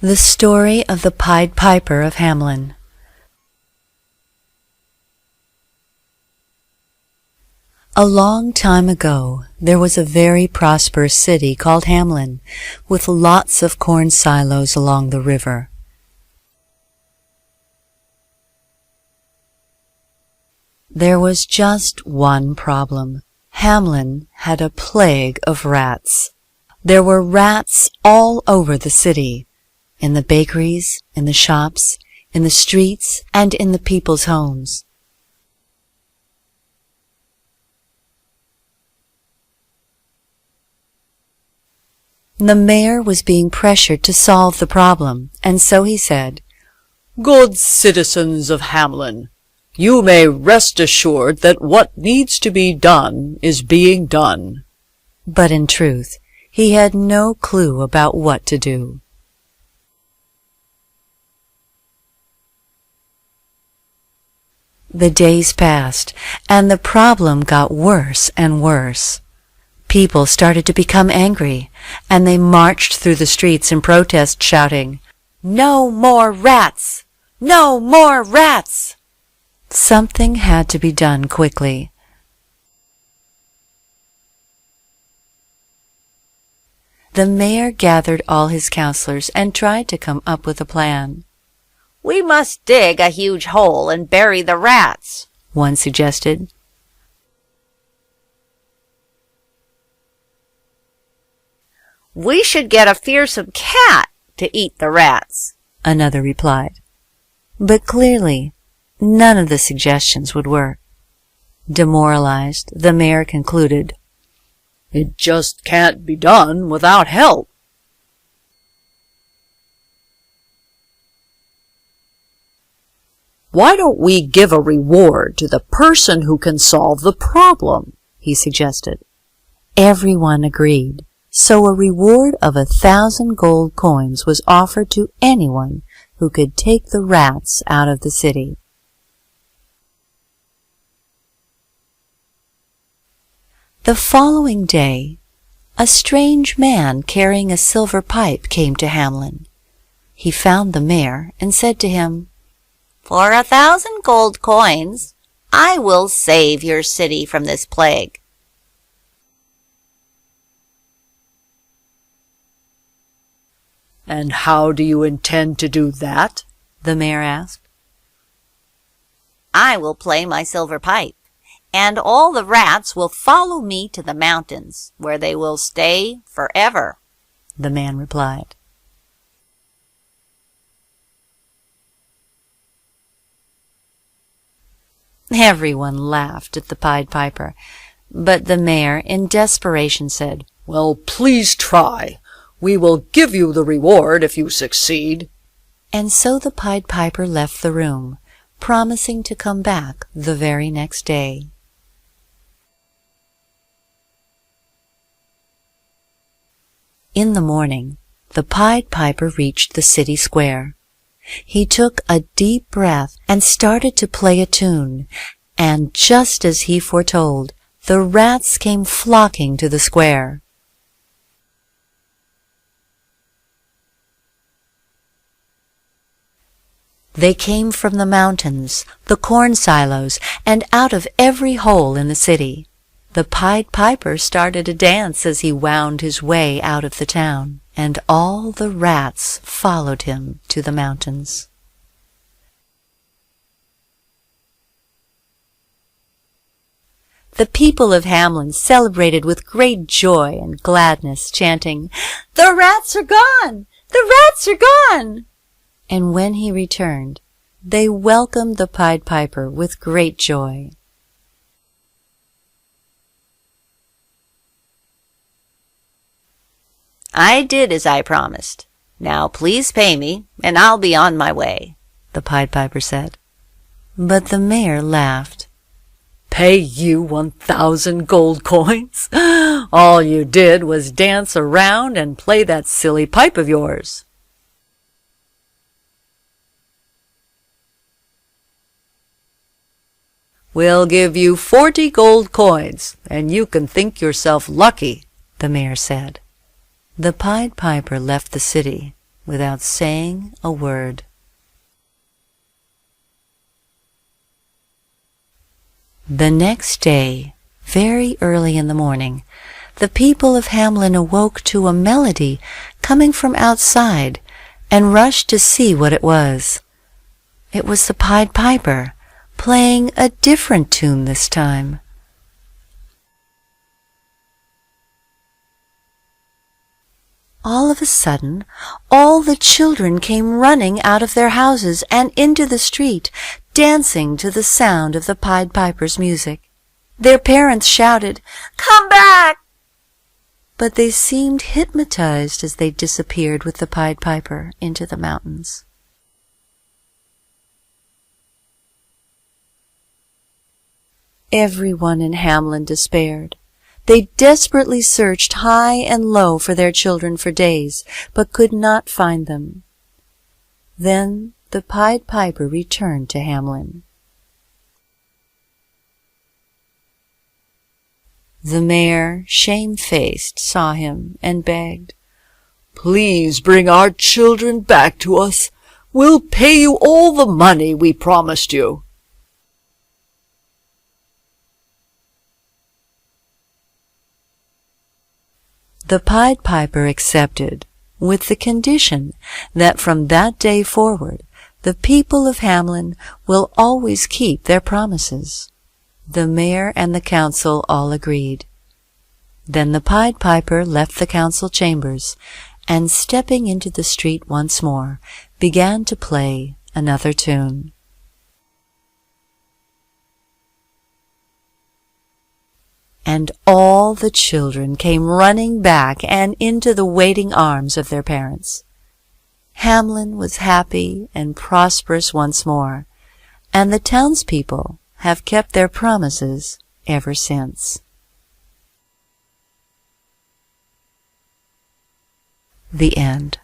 The Story of the Pied Piper of Hamelin. A long time ago, there was a very prosperous city called Hamelin, with lots of corn silos along the river. There was just one problem. Hamelin had a plague of rats. There were rats all over the city, in the bakeries, in the shops, in the streets, and in the people's homes. The mayor was being pressured to solve the problem, and so he said, "Good citizens of Hamelin, you may rest assured that what needs to be done is being done." But in truth, he had no clue about what to do. The days passed, and the problem got worse and worse. People started to become angry, and they marched through the streets in protest, shouting, "No more rats! No more rats!" Something had to be done quickly. The mayor gathered all his counselors and tried to come up with a plan. "We must dig a huge hole and bury the rats," one suggested. "We should get a fearsome cat to eat the rats," another replied. But clearly, none of the suggestions would work. Demoralized, the mayor concluded, "It just can't be done without help." "Why don't we give a reward to the person who can solve the problem?" he suggested. Everyone agreed, so a reward of 1,000 gold coins was offered to anyone who could take the rats out of the city. The following day, a strange man carrying a silver pipe came to Hamelin. He found the mayor and said to him, "For 1,000 gold coins, I will save your city from this plague." "And how do you intend to do that?" the mayor asked. "I will play my silver pipe, and all the rats will follow me to the mountains, where they will stay forever," the man replied. Everyone laughed at the Pied Piper, but the mayor, in desperation, said, "Well, please try. We will give you the reward if you succeed." And so the Pied Piper left the room, promising to come back the very next day. In the morning, the Pied Piper reached the city square. He took a deep breath and started to play a tune, and just as he foretold, the rats came flocking to the square. They came from the mountains, the corn silos, and out of every hole in the city. The Pied Piper started to dance as he wound his way out of the town, and all the rats followed him to the mountains. The people of Hamelin celebrated with great joy and gladness, chanting, "The rats are gone! The rats are gone!" And when he returned, they welcomed the Pied Piper with great joy. "I did as I promised. Now please pay me, and I'll be on my way," the Pied Piper said. But the mayor laughed. "Pay you 1,000 gold coins? All you did was dance around and play that silly pipe of yours." "We'll give you 40 gold coins, and you can think yourself lucky," the mayor said. The Pied Piper left the city without saying a word. The next day, very early in the morning, the people of Hamelin awoke to a melody coming from outside and rushed to see what it was. It was the Pied Piper, playing a different tune this time. All of a sudden, all the children came running out of their houses and into the street, dancing to the sound of the Pied Piper's music. Their parents shouted, "Come back!" But they seemed hypnotized as they disappeared with the Pied Piper into the mountains. Everyone in Hamelin despaired. They desperately searched high and low for their children for days, but could not find them. Then the Pied Piper returned to Hamelin. The mayor, shamefaced, saw him and begged, "Please bring our children back to us. We'll pay you all the money we promised you." The Pied Piper accepted, with the condition that from that day forward the people of Hamelin will always keep their promises. The mayor and the council all agreed. Then the Pied Piper left the council chambers, and stepping into the street once more, began to play another tune. And all the children came running back and into the waiting arms of their parents. Hamelin was happy and prosperous once more, and the townspeople have kept their promises ever since. The end.